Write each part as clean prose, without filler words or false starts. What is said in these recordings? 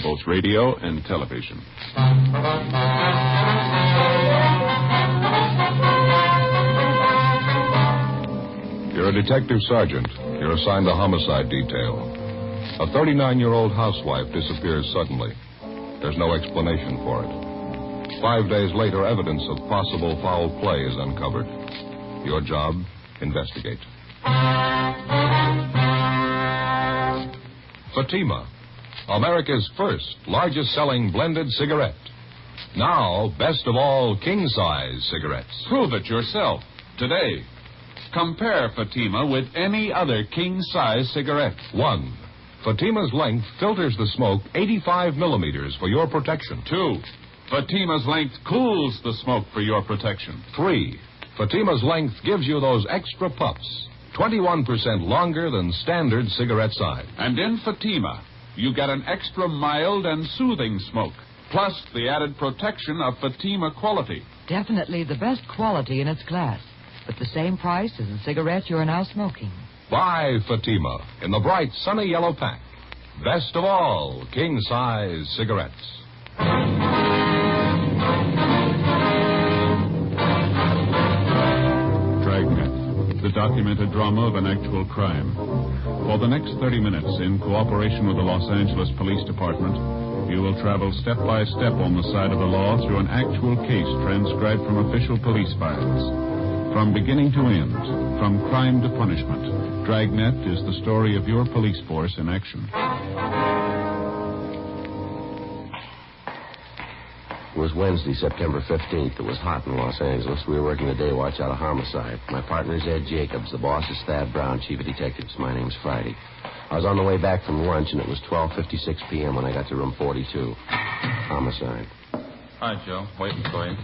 both radio and television. You're a detective sergeant. You're assigned the homicide detail. A 39-year-old housewife disappears suddenly. There's no explanation for it. 5 days later, evidence of possible foul play is uncovered. Your job, investigate. Fatima, America's first largest-selling blended cigarette. Now, best of all, king-size cigarettes. Prove it yourself today. Compare Fatima with any other king-size cigarette. 1. Fatima's length filters the smoke 85 millimeters for your protection. 2. Fatima's length cools the smoke for your protection. 3. Fatima's length gives you those extra puffs, 21% longer than standard cigarette size. And in Fatima, you get an extra mild and soothing smoke, plus the added protection of Fatima quality. Definitely the best quality in its class, but the same price as the cigarette you're now smoking. Buy Fatima in the bright, sunny yellow pack. Best of all, king-size cigarettes. Dragnet, the documented drama of an actual crime. For the next 30 minutes, in cooperation with the Los Angeles Police Department, you will travel step by step on the side of the law through an actual case transcribed from official police files. From beginning to end, from crime to punishment, Dragnet is the story of your police force in action. It was Wednesday, September 15th. It was hot in Los Angeles. We were working the day watch out of homicide. My partner's Ed Jacobs. The boss is Thad Brown, chief of detectives. My name's Friday. I was on the way back from lunch, and it was 12:56 p.m. when I got to room 42. Homicide. Hi, Joe. Waiting for you.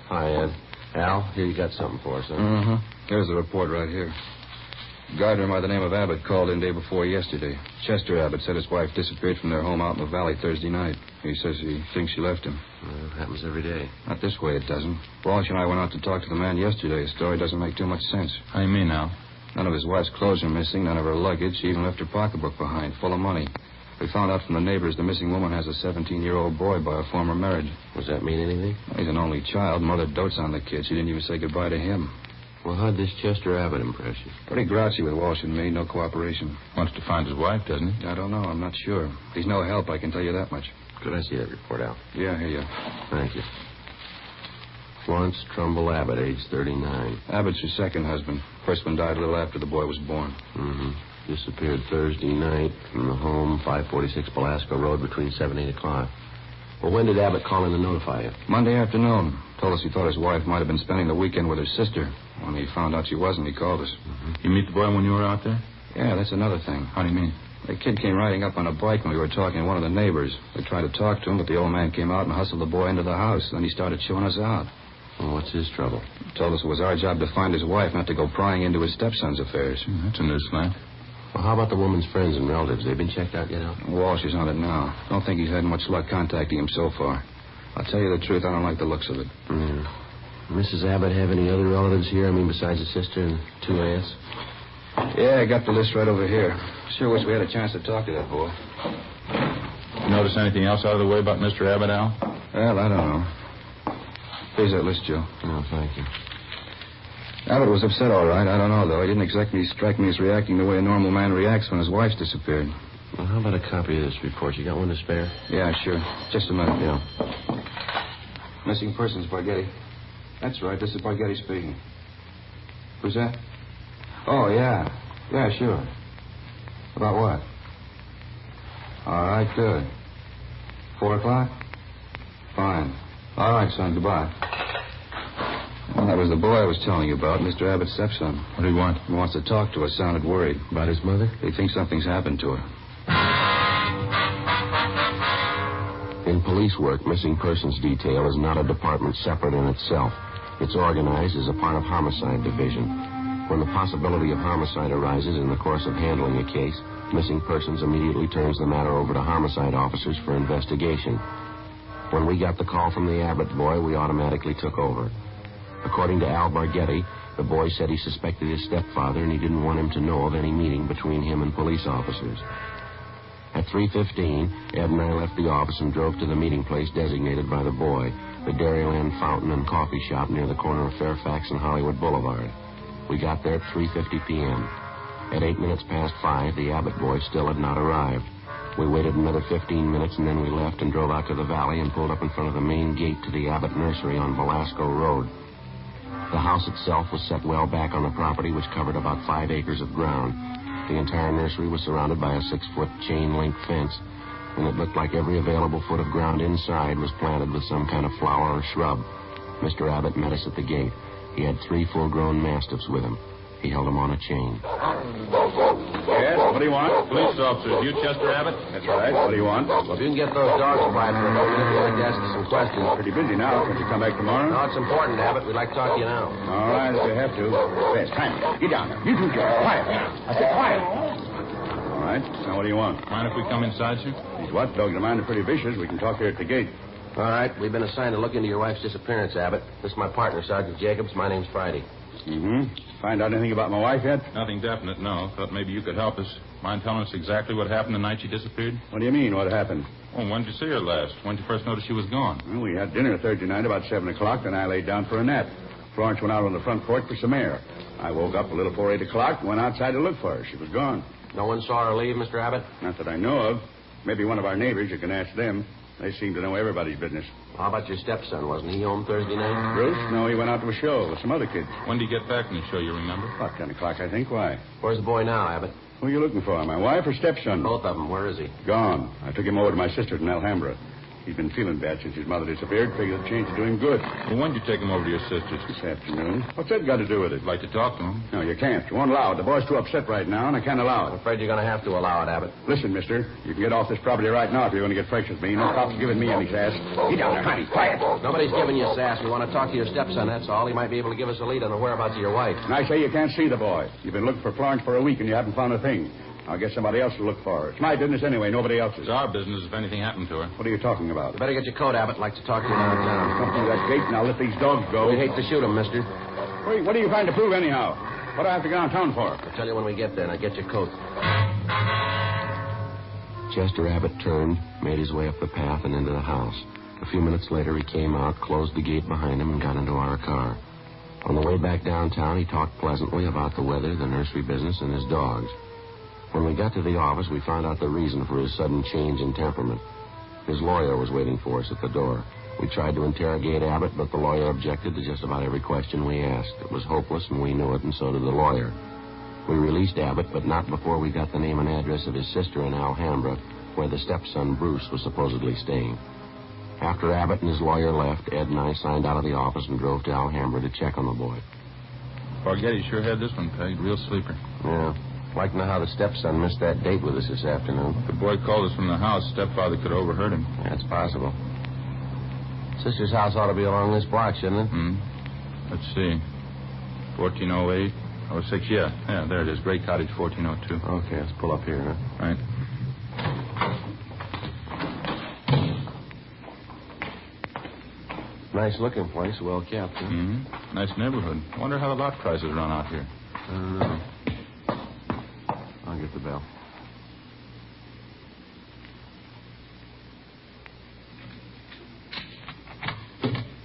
Hi, Ed. Al, here you got something for us, huh? Mm-hmm. Here's the report right here. Gardener by the name of Abbott called in day before yesterday. Chester Abbott said his wife disappeared from their home out in the valley Thursday night. He says he thinks she left him. Happens every day. Not this way, it doesn't. Walsh and I went out to talk to the man yesterday. His story doesn't make too much sense. How do you mean now? None of his wife's clothes are missing, none of her luggage. She even left her pocketbook behind, full of money. We found out from the neighbors the missing woman has a 17-year-old boy by a former marriage. Does that mean anything? He's an only child. Mother dotes on the kid. She didn't even say goodbye to him. Well, how'd this Chester Abbott impress you? Pretty grouchy with Walsh and me. No cooperation. Wants to find his wife, doesn't he? I don't know. I'm not sure. He's no help, I can tell you that much. Could I see that report, Al? Yeah, here you. Thank you. Florence Trumbull Abbott, age 39. Abbott's her second husband. First one died a little after the boy was born. Mm-hmm. Disappeared Thursday night from the home, 546 Belasco Road, between 7 and 8 o'clock. Well, when did Abbott call in to notify you? Monday afternoon. Told us he thought his wife might have been spending the weekend with her sister. When he found out she wasn't, he called us. Mm-hmm. You meet the boy when you were out there? Yeah, that's another thing. How do you mean? The kid came riding up on a bike when we were talking to one of the neighbors. We tried to talk to him, but the old man came out and hustled the boy into the house. Then he started chewing us out. Well, what's his trouble? Told us it was our job to find his wife, not to go prying into his stepson's affairs. That's a new slant. Well, how about the woman's friends and relatives? They've been checked out yet, Al? Walsh is on it now. Don't think he's had much luck contacting him so far. I'll tell you the truth, I don't like the looks of it. Yeah. Mrs. Abbott have any other relatives here? I mean, besides the sister and 2 aunts? Yeah, I got the list right over here. Sure wish we had a chance to talk to that boy. You notice anything else out of the way about Mr. Abbott, Al? Well, I don't know. Here's that list, Joe. Oh, thank you. Abbott was upset, all right. I don't know, though. He didn't exactly strike me as reacting the way a normal man reacts when his wife's disappeared. Well, how about a copy of this report? You got one to spare? Yeah, sure. Just a minute. Yeah. Missing persons, Bargetti. That's right. This is Bargetti speaking. Who's that? Oh, yeah. Yeah, sure. About what? All right, good. 4 o'clock? Fine. All right, son. Goodbye. Well, that was the boy I was telling you about, Mr. Abbott's stepson. What do you want? He wants to talk to us. Sounded worried. About his mother? He thinks something's happened to her. In police work, missing persons detail is not a department separate in itself. It's organized as a part of homicide division. When the possibility of homicide arises in the course of handling a case, missing persons immediately turns the matter over to homicide officers for investigation. When we got the call from the Abbott boy, we automatically took over. According to Al Bargetti, the boy said he suspected his stepfather and he didn't want him to know of any meeting between him and police officers. At 3:15, Ed and I left the office and drove to the meeting place designated by the boy, the Dairyland Fountain and Coffee Shop near the corner of Fairfax and Hollywood Boulevard. We got there at 3:50 p.m. At 8 minutes past 5, the Abbott boy still had not arrived. We waited another 15 minutes, and then we left and drove out to the valley and pulled up in front of the main gate to the Abbott nursery on Velasco Road. The house itself was set well back on the property, which covered about 5 acres of ground. The entire nursery was surrounded by a 6-foot chain-link fence, and it looked like every available foot of ground inside was planted with some kind of flower or shrub. Mr. Abbott met us at the gate. He had 3 full-grown mastiffs with him. He held them on a chain. Yes, what do you want? Police officers. You Chester Abbott? That's right. What do you want? Well, if you can get those dogs quiet for a moment, we'd like to ask you some questions. Pretty busy now. Can't you come back tomorrow? No, it's important, Abbott. We'd like to talk to you now. All right, if you have to. Yes, time. Get down there. You two, Joe. Quiet. I said quiet. All right. Now, what do you want? Mind if we come inside, sir? These watchdogs of mine are pretty vicious. We can talk here at the gate. All right. We've been assigned to look into your wife's disappearance, Abbott. This is my partner, Sergeant Jacobs. My name's Friday. Find out anything about my wife yet? Nothing definite, no. Thought maybe you could help us. Mind telling us exactly what happened the night she disappeared? What do you mean, what happened? Oh, when did you see her last? When did you first notice she was gone? Well, we had dinner Thursday night about 7 o'clock, then I laid down for a nap. Florence went out on the front porch for some air. I woke up a little before 8 o'clock and went outside to look for her. She was gone. No one saw her leave, Mr. Abbott? Not that I know of. Maybe one of our neighbors. You can ask them. They seem to know everybody's business. How about your stepson? Wasn't he home Thursday night? Bruce? No, he went out to a show with some other kids. When did he get back from the show, you remember? About 10 o'clock, I think. Why? Where's the boy now, Abbott? Who are you looking for, my wife or stepson? Both of them. Where is he? Gone. I took him over to my sister's in Alhambra. He's been feeling bad since his mother disappeared. Figured the change to do him good. Well, when did you take him over to your sister's? This afternoon. What's that got to do with it? I'd like to talk to him. No, you can't. You won't allow it. The boy's too upset right now, and I can't allow I'm it. afraid you're going to have to allow it, Abbott. Listen, mister, you can get off this property right now if you're going to get fresh with me. No cops giving me any sass. Get down there, honey. Quiet. Nobody's giving you sass. We want to talk to your stepson, that's all. He might be able to give us a lead on the whereabouts of your wife. And I say you can't see the boy. You've been looking for Florence for a week, and you haven't found a thing. I'll get somebody else to look for her. It's my business anyway, nobody else's. It's our business if anything happened to her. What are you talking about? You better get your coat, Abbott. I'd like to talk to you downtown. Come through that gate, and I'll let these dogs go. We'd hate to shoot them, mister. Wait, what are you trying to prove anyhow? What do I have to go downtown for? I'll tell you when we get there. Now get your coat. Chester Abbott turned, made his way up the path and into the house. A few minutes later, he came out, closed the gate behind him, and got into our car. On the way back downtown, he talked pleasantly about the weather, the nursery business, and his dogs. When we got to the office, we found out the reason for his sudden change in temperament. His lawyer was waiting for us at the door. We tried to interrogate Abbott, but the lawyer objected to just about every question we asked. It was hopeless, and we knew it, and so did the lawyer. We released Abbott, but not before we got the name and address of his sister in Alhambra, where the stepson, Bruce, was supposedly staying. After Abbott and his lawyer left, Ed and I signed out of the office and drove to Alhambra to check on the boy. Bargetti sure had this one pegged. Real sleeper. Yeah. Like to know how the stepson missed that date with us this afternoon. The boy called us from the house. Stepfather could have overheard him. That's possible. Sister's house ought to be along this block, shouldn't it? Let's see. 1408. 06, yeah. Yeah, there it is. Gray Cottage, 1402. Okay, let's pull up here, huh? Right. Nice looking place, well kept, huh? Nice neighborhood. Wonder how the lot prices run out here. I don't know. I'll get the bell.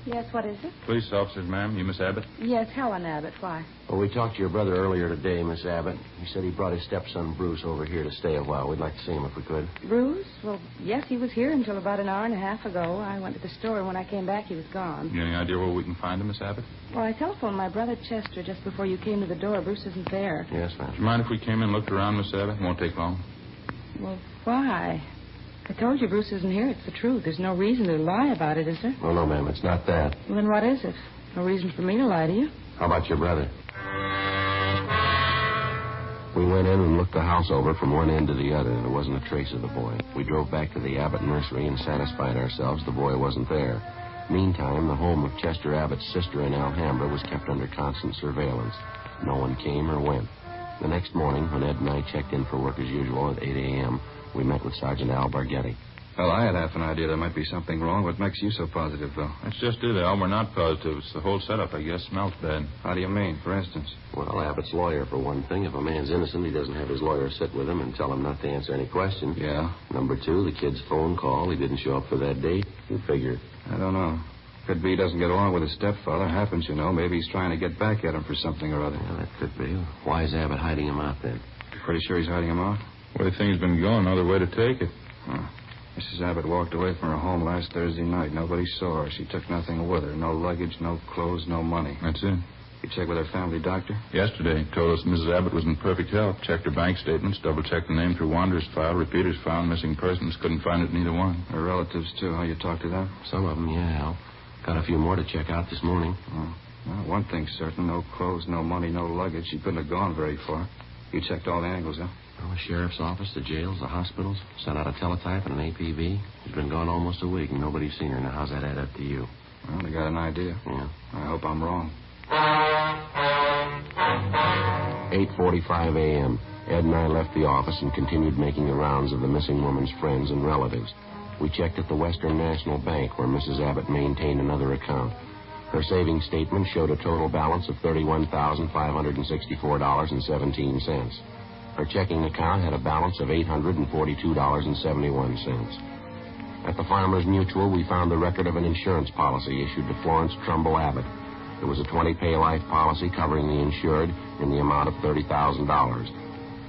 Yes, what is it? Police officers, ma'am. You Miss Abbott? Yes, Helen Abbott. Why? Well, we talked to your brother earlier today, Miss Abbott. He said he brought his stepson, Bruce, over here to stay a while. We'd like to see him if we could. Bruce? Well, yes, he was here until about an hour and a half ago. I went to the store, and when I came back, he was gone. You any idea where we can find him, Miss Abbott? Well, I telephoned my brother Chester just before you came to the door. Bruce isn't there. Yes, ma'am. Do you mind if we came in and looked around, Miss Abbott? It won't take long. Well, why? I told you Bruce isn't here. It's the truth. There's no reason to lie about it, is there? Oh, no, ma'am. It's not that. Well, then what is it? No reason for me to lie to you. How about your brother? We went in and looked the house over from one end to the other. There wasn't a trace of the boy. We drove back to the Abbott nursery and satisfied ourselves the boy wasn't there. Meantime, the home of Chester Abbott's sister in Alhambra was kept under constant surveillance. No one came or went. The next morning, when Ed and I checked in for work as usual at 8 a.m., we met with Sergeant Al Bargetti. Well, I had half an idea there might be something wrong. What makes you so positive, Bill? It's just do that. We're not positive. It's the whole setup, I guess. Smells bad. How do you mean, for instance? Well, Abbott's lawyer, for one thing. If a man's innocent, he doesn't have his lawyer sit with him and tell him not to answer any questions. Yeah? Number two, the kid's phone call. He didn't show up for that date. You figure. I don't know. Could be he doesn't get along with his stepfather. Happens, you know. Maybe he's trying to get back at him for something or other. Yeah, that could be. Why is Abbott hiding him out then? Pretty sure he's hiding him out? The way things been going, no other way to take it. Huh. Mrs. Abbott walked away from her home last Thursday night. Nobody saw her. She took nothing with her. No luggage, no clothes, no money. That's it. You checked with her family doctor? Yesterday, told us Mrs. Abbott was in perfect health. Checked her bank statements, double-checked the name through Wanderer's file, repeaters file, missing persons. Couldn't find it in either one. Her relatives, too. How you talked to them? Some of them, yeah, Al. Got a few more to check out this morning. Oh. Well, one thing's certain. No clothes, no money, no luggage. She couldn't have gone very far. You checked all the angles, huh? Well, the sheriff's office, the jails, the hospitals. Sent out a teletype and an APB. She's been gone almost a week, and nobody's seen her. Now, how's that add up to you? Well, they got an idea. Yeah. I hope I'm wrong. 8:45 a.m. Ed and I left the office and continued making the rounds of the missing woman's friends and relatives. We checked at the Western National Bank, where Mrs. Abbott maintained another account. Her savings statement showed a total balance of $31,564.17. Her checking account had a balance of $842.71. At the Farmers Mutual, we found the record of an insurance policy issued to Florence Trumbull Abbott. It was a 20-pay life policy covering the insured in the amount of $30,000.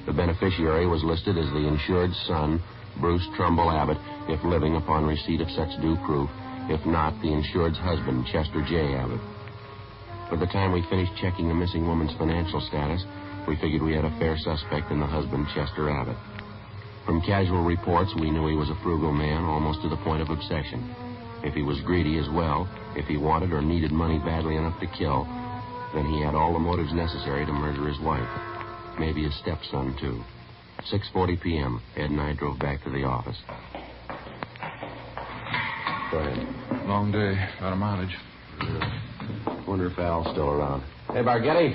The beneficiary was listed as the insured's son, Bruce Trumbull Abbott, if living upon receipt of such due proof. If not, the insured's husband, Chester J. Abbott. By the time we finished checking the missing woman's financial status, we figured we had a fair suspect in the husband, Chester Abbott. From casual reports, we knew he was a frugal man, almost to the point of obsession. If he was greedy as well, if he wanted or needed money badly enough to kill, then he had all the motives necessary to murder his wife. Maybe his stepson, too. 6:40 p.m., Ed and I drove back to the office. Go ahead. Long day. Out of mileage. Wonder if Al's still around. Hey, Bargetti.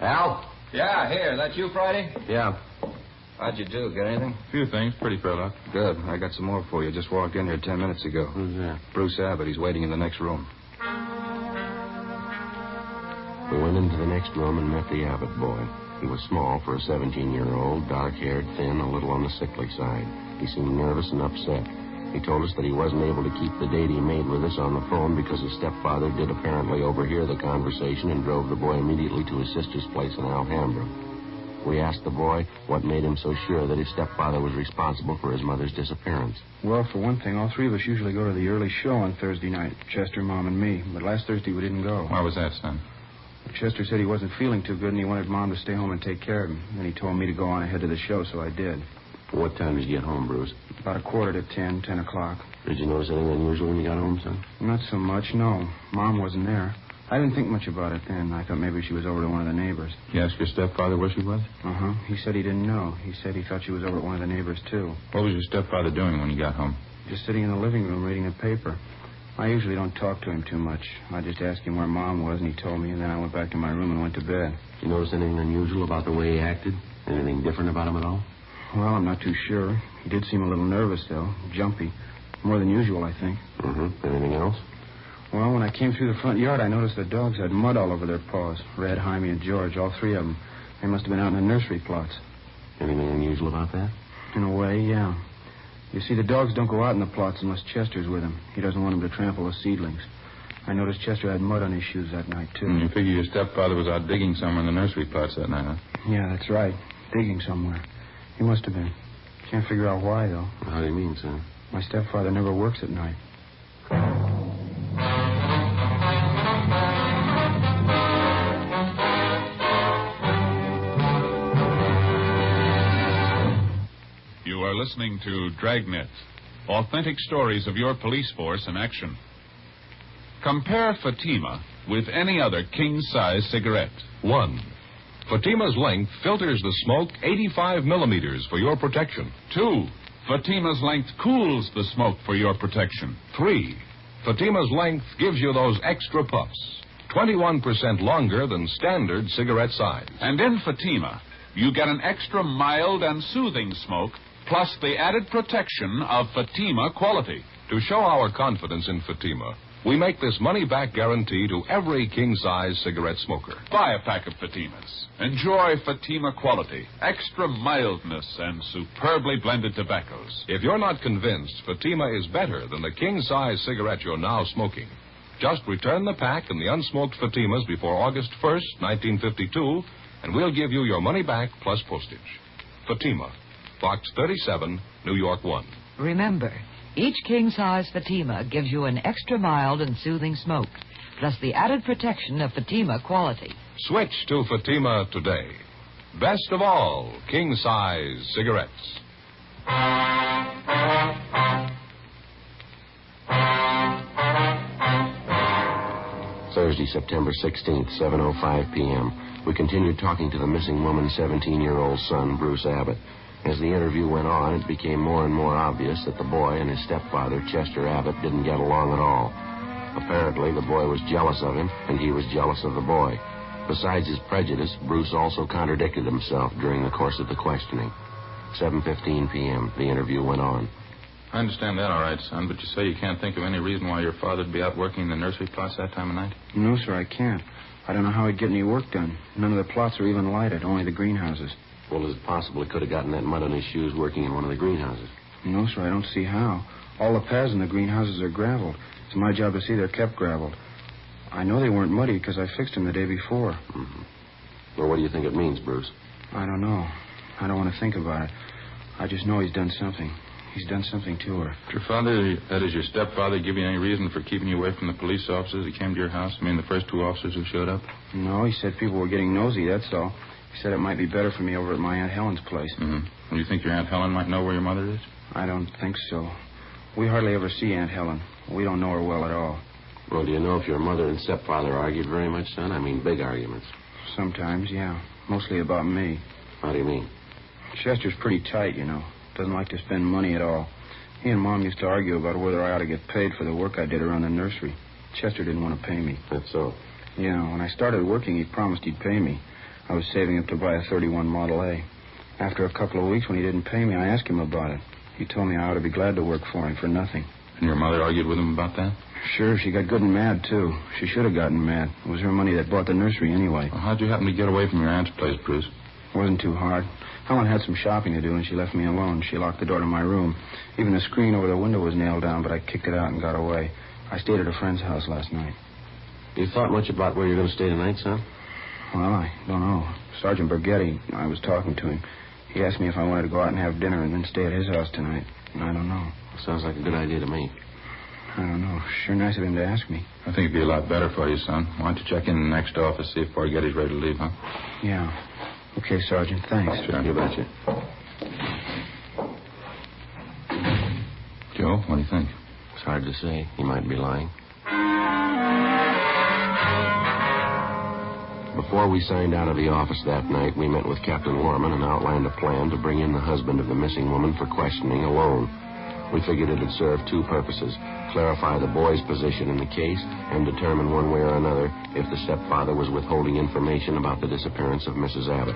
Al? Yeah, here. That you, Friday? Yeah. How'd you do? Get anything? A few things. Pretty fair luck. Good. I got some more for you. Just walked in here 10 minutes ago. Who's that? Bruce Abbott. He's waiting in the next room. We went into the next room and met the Abbott boy. He was small for a 17-year-old, dark-haired, thin, a little on the sickly side. He seemed nervous and upset. He told us that he wasn't able to keep the date he made with us on the phone because his stepfather did apparently overhear the conversation and drove the boy immediately to his sister's place in Alhambra. We asked the boy what made him so sure that his stepfather was responsible for his mother's disappearance. Well, for one thing, all three of us usually go to the early show on Thursday night, Chester, Mom, and me. But last Thursday we didn't go. Why was that, son? Chester said he wasn't feeling too good and he wanted Mom to stay home and take care of him. Then he told me to go on ahead to the show, so I did. What time did you get home, Bruce? About 10:15, 10 o'clock. Did you notice anything unusual when you got home, son? Not so much, no. Mom wasn't there. I didn't think much about it then. I thought maybe she was over to one of the neighbors. You asked your stepfather where she was? Uh-huh. He said he didn't know. He said he thought she was over at one of the neighbors, too. What was your stepfather doing when you got home? Just sitting in the living room reading the paper. I usually don't talk to him too much. I just asked him where Mom was, and he told me, and then I went back to my room and went to bed. You notice anything unusual about the way he acted? Anything different about him at all? Well, I'm not too sure. He did seem a little nervous, though. Jumpy. More than usual, I think. Mm-hmm. Anything else? Well, when I came through the front yard, I noticed the dogs had mud all over their paws. Red, Jaime, and George, all three of them. They must have been out in the nursery plots. Anything unusual about that? In a way, yeah. You see, the dogs don't go out in the plots unless Chester's with them. He doesn't want them to trample the seedlings. I noticed Chester had mud on his shoes that night, too. You figure your stepfather was out digging somewhere in the nursery plots that night, huh? Yeah, that's right. Digging somewhere. He must have been. Can't figure out why, though. How do you mean, son? My stepfather never works at night. You are listening to Dragnet, authentic stories of your police force in action. Compare Fatima with any other king-size cigarette. 1. Fatima's length filters the smoke 85 millimeters for your protection. 2. Fatima's length cools the smoke for your protection. 3. Fatima's length gives you those extra puffs, 21% longer than standard cigarette size. And in Fatima, you get an extra mild and soothing smoke plus the added protection of Fatima quality. To show our confidence in Fatima, we make this money-back guarantee to every king-size cigarette smoker. Buy a pack of Fatimas. Enjoy Fatima quality, extra mildness, and superbly blended tobaccos. If you're not convinced Fatima is better than the king-size cigarette you're now smoking, just return the pack and the unsmoked Fatimas before August 1st, 1952, and we'll give you your money back plus postage. Fatima, Box 37, New York 1. Remember, each king-size Fatima gives you an extra mild and soothing smoke, plus the added protection of Fatima quality. Switch to Fatima today. Best of all, king-size cigarettes. Thursday, September 16th, 7:05 p.m. We continued talking to the missing woman's 17-year-old son, Bruce Abbott. As the interview went on, it became more and more obvious that the boy and his stepfather, Chester Abbott, didn't get along at all. Apparently, the boy was jealous of him, and he was jealous of the boy. Besides his prejudice, Bruce also contradicted himself during the course of the questioning. 7:15 p.m., the interview went on. I understand that all right, son, but you say you can't think of any reason why your father'd be out working in the nursery plots that time of night? No, sir, I can't. I don't know how he'd get any work done. None of the plots are even lighted, only the greenhouses. Well, is it possible he could have gotten that mud on his shoes working in one of the greenhouses? No, sir, I don't see how. All the paths in the greenhouses are graveled. It's my job to see they're kept graveled. I know they weren't muddy because I fixed them the day before. Mm-hmm. Well, what do you think it means, Bruce? I don't know. I don't want to think about it. I just know he's done something. He's done something to her. Did your father, that is your stepfather, give you any reason for keeping you away from the police officers that came to your house? I mean, the first two officers who showed up? No, he said people were getting nosy, that's all. He said it might be better for me over at my Aunt Helen's place. Mm-hmm. And you think your Aunt Helen might know where your mother is? I don't think so. We hardly ever see Aunt Helen. We don't know her well at all. Well, do you know if your mother and stepfather argued very much, son? I mean, big arguments. Sometimes, yeah. Mostly about me. How do you mean? Chester's pretty tight, you know. Doesn't like to spend money at all. He and Mom used to argue about whether I ought to get paid for the work I did around the nursery. Chester didn't want to pay me. That's so? Yeah, when I started working, he promised he'd pay me. I was saving up to buy a 31 Model A. After a couple of weeks, when he didn't pay me, I asked him about it. He told me I ought to be glad to work for him for nothing. And your mother argued with him about that? Sure, she got good and mad, too. She should have gotten mad. It was her money that bought the nursery anyway. Well, how'd you happen to get away from your aunt's place, Bruce? It wasn't too hard. Helen had some shopping to do, and she left me alone. She locked the door to my room. Even the screen over the window was nailed down, but I kicked it out and got away. I stayed at a friend's house last night. You thought much about where you're going to stay tonight, son? Well, I don't know. Sergeant Borghetti, I was talking to him. He asked me if I wanted to go out and have dinner and then stay at his house tonight. And I don't know. Sounds like a good idea to me. I don't know. Sure nice of him to ask me. I think it'd be a lot better for you, son. Why don't you check in the next office, see if Borghetti's ready to leave, huh? Yeah. Okay, Sergeant. Thanks. Sure. You betcha. Joe, what do you think? It's hard to say. He might be lying. Before we signed out of the office that night, we met with Captain Warman and outlined a plan to bring in the husband of the missing woman for questioning alone. We figured it'd serve two purposes: clarify the boy's position in the case and determine one way or another if the stepfather was withholding information about the disappearance of Mrs. Abbott.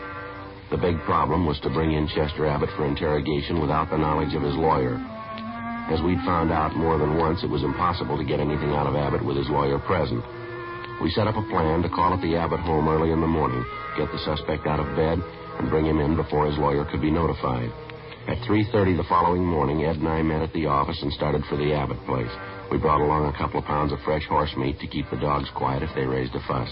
The big problem was to bring in Chester Abbott for interrogation without the knowledge of his lawyer. As we'd found out more than once, it was impossible to get anything out of Abbott with his lawyer present. We set up a plan to call at the Abbott home early in the morning, get the suspect out of bed, and bring him in before his lawyer could be notified. At 3:30 the following morning, Ed and I met at the office and started for the Abbott place. We brought along a couple of pounds of fresh horse meat to keep the dogs quiet if they raised a fuss.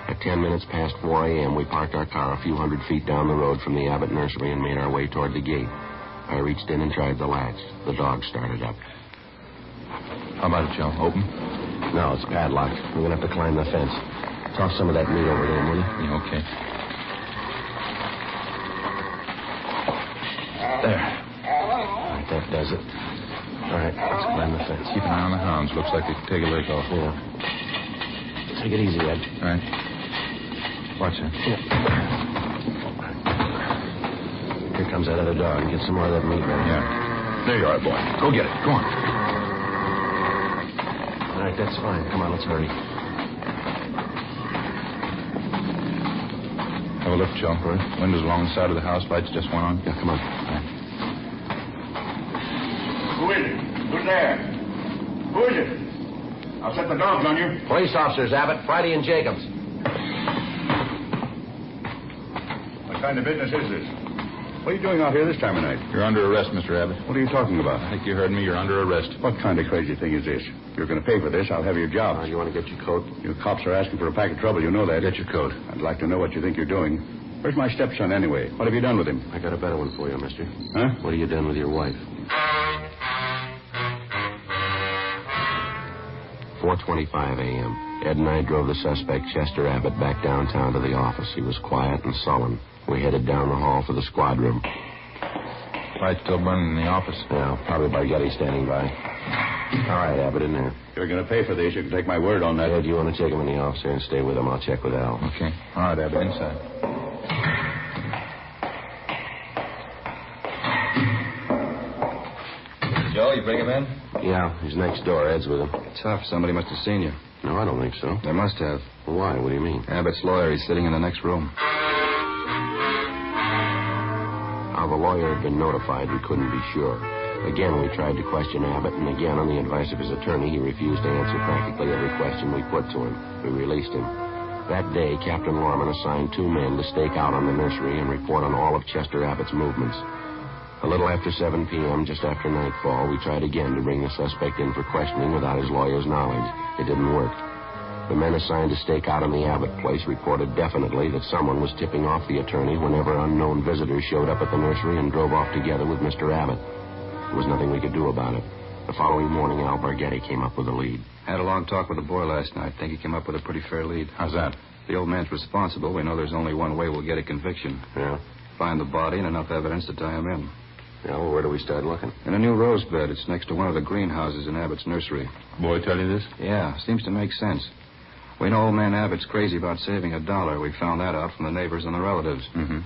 At 10 minutes past 4 a.m., we parked our car a few hundred feet down the road from the Abbott nursery and made our way toward the gate. I reached in and tried the latch. The dog started up. How about it, Joe? Open? No, it's padlocked. We're going to have to climb the fence. Toss some of that meat over to him, will you? Yeah, okay. There. All right, that does it. All right, let's climb the fence. Keep an eye on the hounds. Looks like they could take a leg off. Yeah. Take it easy, Ed. All right. Watch that. Yeah. Here comes that other dog. Get some more of that meat, man. Yeah. There you are, boy. Go get it. Go on. All right, that's fine. Come on, let's hurry. Have a look, Joe. Windows along the side of the house. Lights just went on. Yeah, come on. All right. Who is it? Who's there? Who is it? I'll set the dogs on you. Police officers, Abbott. Friday and Jacobs. What kind of business is this? What are you doing out here this time of night? You're under arrest, Mr. Abbott. What are you talking about? I think you heard me. You're under arrest. What kind of crazy thing is this? If you're going to pay for this, I'll have your job. You want to get your coat? You cops are asking for a pack of trouble. You know that. Get your coat. I'd like to know what you think you're doing. Where's my stepson, anyway? What have you done with him? I got a better one for you, mister. Huh? What have you done with your wife? 4:25 a.m. Ed and I drove the suspect, Chester Abbott, back downtown to the office. He was quiet and sullen. We headed down the hall for the squad room. Light still burning in the office? Yeah, probably Bargetti standing by. All right, Abbott, in there. If you're going to pay for this, you can take my word on that. Ed, you want to take him in the office here and stay with him? I'll check with Al. Okay. All right, Abbott, inside. Joe, you bring him in? Yeah, he's next door. Ed's with him. Tough. Somebody must have seen you. No, I don't think so. They must have. Well, why? What do you mean? Abbott's lawyer. He's sitting in the next room. How the lawyer had been notified, we couldn't be sure. Again, we tried to question Abbott, and again, on the advice of his attorney, he refused to answer practically every question we put to him. We released him. That day, Captain Lorman assigned 2 men to stake out on the nursery and report on all of Chester Abbott's movements. A little after 7 p.m., just after nightfall, we tried again to bring the suspect in for questioning without his lawyer's knowledge. It didn't work. The men assigned to stake out on the Abbott place reported definitely that someone was tipping off the attorney whenever unknown visitors showed up at the nursery and drove off together with Mr. Abbott. There was nothing we could do about it. The following morning, Al Bargetti came up with a lead. Had a long talk with the boy last night. Think he came up with a pretty fair lead. How's that? The old man's responsible. We know there's only one way we'll get a conviction. Yeah? Find the body and enough evidence to tie him in. Yeah, well, where do we start looking? In a new rose bed. It's next to one of the greenhouses in Abbott's nursery. Boy tell you this? Yeah, seems to make sense. We know old man Abbott's crazy about saving $1. We found that out from the neighbors and the relatives. Mm-hmm.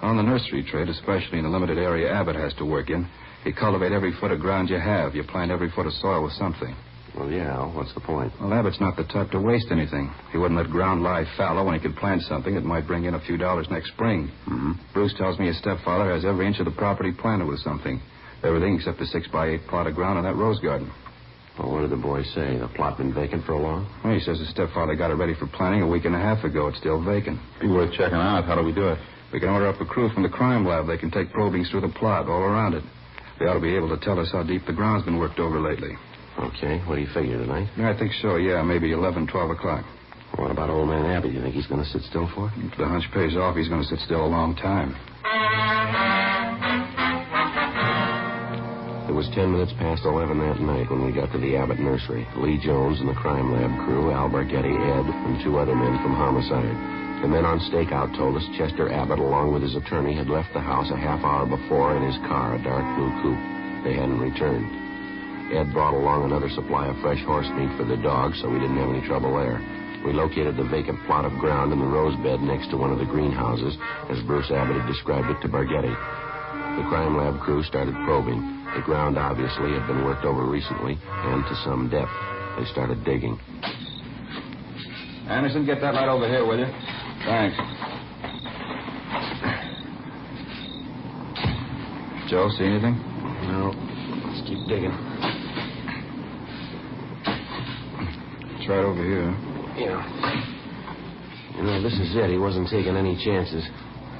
On the nursery trade, especially in the limited area Abbott has to work in, you cultivate every foot of ground you have. You plant every foot of soil with something. Well, yeah, Al, what's the point? Well, Abbott's not the type to waste anything. He wouldn't let ground lie fallow when he could plant something that might bring in a few dollars next spring. Mm-hmm. Bruce tells me his stepfather has every inch of the property planted with something. Everything except the 6x8 plot of ground in that rose garden. Well, what did the boy say? The plot been vacant for a long? Well, he says his stepfather got it ready for planting a week and a half ago. It's still vacant. Be worth checking out. How do we do it? We can order up a crew from the crime lab. They can take probings through the plot all around it. They ought to be able to tell us how deep the ground's been worked over lately. Okay. What do you figure, tonight? Yeah, I think so, yeah. Maybe 11, 12 o'clock. What about old man Abbott? You think he's going to sit still for it? If the hunch pays off, he's going to sit still a long time. It was 10 minutes past 11 that night when we got to the Abbott nursery. Lee Jones and the crime lab crew, Al Bargetti, Ed, and 2 other men from homicide. The men on stakeout told us Chester Abbott, along with his attorney, had left the house a half hour before in his car, a dark blue coupe. They hadn't returned. Ed brought along another supply of fresh horse meat for the dogs, so we didn't have any trouble there. We located the vacant plot of ground in the rose bed next to one of the greenhouses, as Bruce Abbott had described it to Bargetti. The crime lab crew started probing. The ground obviously had been worked over recently, and to some depth. They started digging. Anderson, get that light over here, will you? Thanks. Joe, see anything? No. Let's keep digging. It's right over here. Yeah. You know, this is it. He wasn't taking any chances.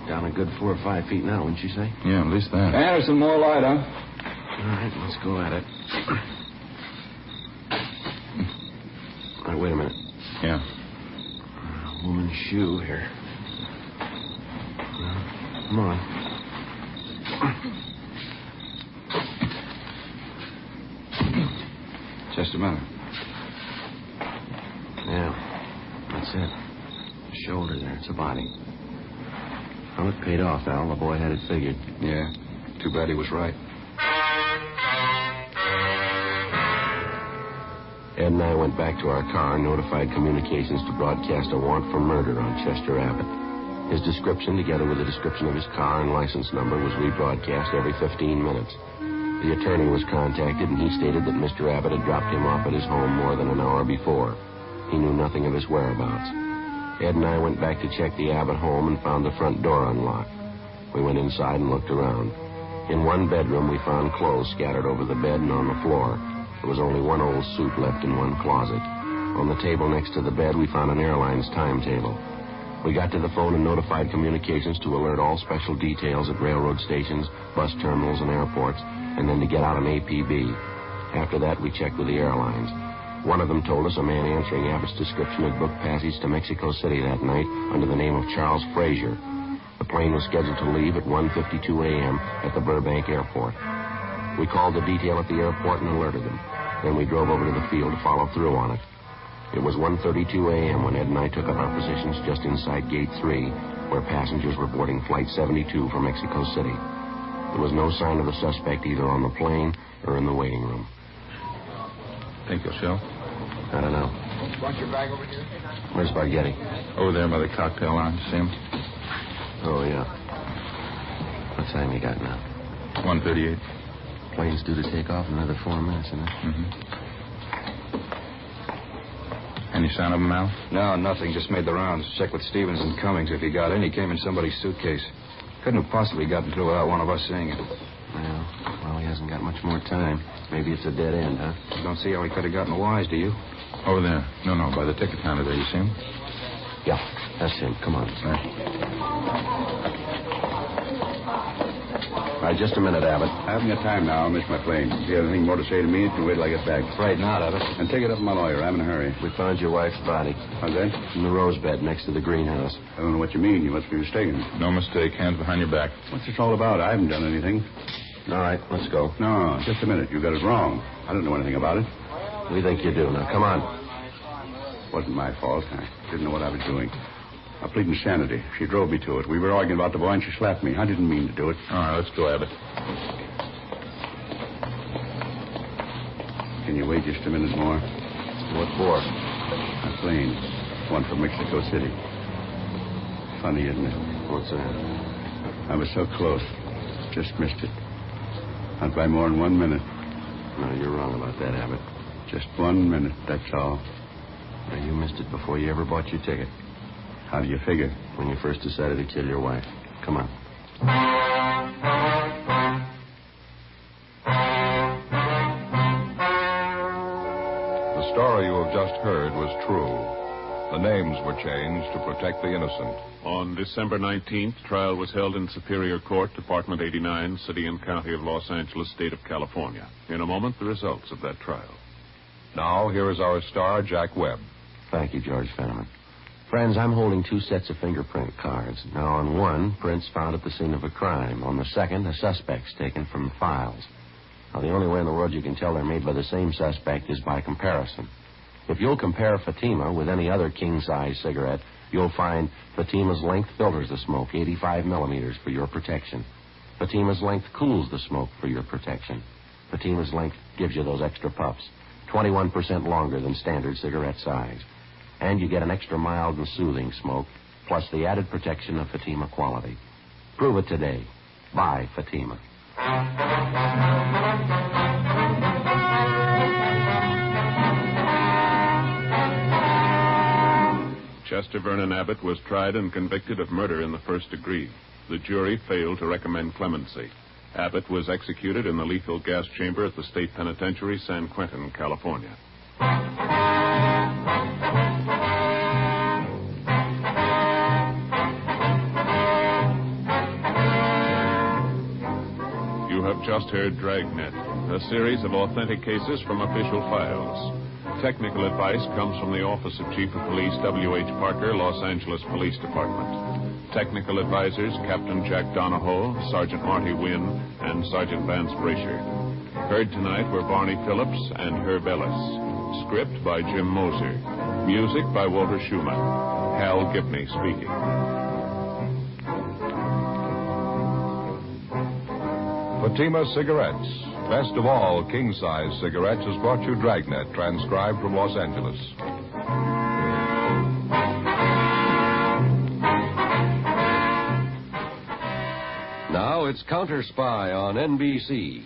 Down a good 4 or 5 feet now, wouldn't you say? Yeah, at least that. Anderson, more light, huh? All right, let's go at it. All right, wait a minute. Yeah. Woman's shoe here. Come on. Just a minute. Yeah, that's it. The shoulder there. It's a body. Well, it paid off, Al. The boy had it figured. Yeah. Too bad he was right. Ed and I went back to our car and notified communications to broadcast a warrant for murder on Chester Abbott. His description, together with the description of his car and license number, was rebroadcast every 15 minutes. The attorney was contacted, and he stated that Mr. Abbott had dropped him off at his home more than an hour before. He knew nothing of his whereabouts. Ed and I went back to check the Abbott home and found the front door unlocked. We went inside and looked around. In one bedroom, we found clothes scattered over the bed and on the floor. There was only one old suit left in one closet. On the table next to the bed, we found an airline's timetable. We got to the phone and notified communications to alert all special details at railroad stations, bus terminals, and airports, and then to get out an APB. After that, we checked with the airlines. One of them told us a man answering Abbott's description had booked passage to Mexico City that night under the name of Charles Frazier. The plane was scheduled to leave at 1:52 a.m. at the Burbank Airport. We called the detail at the airport and alerted them. Then we drove over to the field to follow through on it. It was 1:32 a.m. when Ed and I took up our positions just inside Gate 3, where passengers were boarding Flight 72 for Mexico City. There was no sign of the suspect either on the plane or in the waiting room. Think you'll show? I don't know. Want your bag over here? Where's Spaghetti? Over there by the cocktail lounge. See him? Oh, yeah. What time you got now? 1:38. Plane's due to take off in another 4 minutes, isn't it? Mm-hmm. Any sign of him, Al? No, nothing. Just made the rounds. Checked with Stevens and Cummings. If he got in, he came in somebody's suitcase. Couldn't have possibly gotten through without one of us seeing it. Well, he hasn't got much more time. Maybe it's a dead end, huh? Don't see how he could have gotten wise, do you? Over there. No, by the ticket counter there. You see him? Yeah, that's him. Come on. All right, just a minute, Abbott. I haven't got time now. I'll miss my plane. If you have anything more to say to me, you can wait till I get back. Right now, Abbott. And take it up with my lawyer. I'm in a hurry. We found your wife's body. How's that? In the rose bed next to the greenhouse. I don't know what you mean. You must be mistaken. No mistake. Hands behind your back. What's this all about? I haven't done anything. All right, let's go. No, just a minute. You got it wrong. I don't know anything about it. We think you do. Now, come on. Wasn't my fault. I didn't know what I was doing. I plead insanity. She drove me to it. We were arguing about the boy, and she slapped me. I didn't mean to do it. All right, let's go, Abbott. Can you wait just a minute more? What for? A plane. One from Mexico City. Funny, isn't it? What's that? I was so close. Just missed it. Not by more than 1 minute. No, you're wrong about that, Abbott. Just 1 minute, that's all. Now, you missed it before you ever bought your ticket. How do you figure? When you first decided to kill your wife. Come on. The story you have just heard was true. The names were changed to protect the innocent. On December 19th, trial was held in Superior Court, Department 89, City and County of Los Angeles, State of California. In a moment, the results of that trial. Now, here is our star, Jack Webb. Thank you, George Fenneman. Friends, I'm holding 2 sets of fingerprint cards. Now, on one, prints found at the scene of a crime. On the second, a suspect's taken from files. Now, the only way in the world you can tell they're made by the same suspect is by comparison. If you'll compare Fatima with any other king-size cigarette, you'll find Fatima's length filters the smoke 85 millimeters for your protection. Fatima's length cools the smoke for your protection. Fatima's length gives you those extra puffs, 21% longer than standard cigarette size. And you get an extra mild and soothing smoke, plus the added protection of Fatima quality. Prove it today. Buy Fatima. Chester Vernon Abbott was tried and convicted of murder in the first degree. The jury failed to recommend clemency. Abbott was executed in the lethal gas chamber at the State Penitentiary, San Quentin, California. You have just heard Dragnet, a series of authentic cases from official files. Technical advice comes from the Office of Chief of Police W.H. Parker, Los Angeles Police Department. Technical advisors Captain Jack Donahoe, Sergeant Marty Wynn, and Sergeant Vance Brasher. Heard tonight were Barney Phillips and Herb Ellis. Script by Jim Moser. Music by Walter Schumann. Hal Gibney speaking. Fatima Cigarettes. Best of all, king-size cigarettes has brought you Dragnet, transcribed from Los Angeles. Now it's Counter Spy on NBC.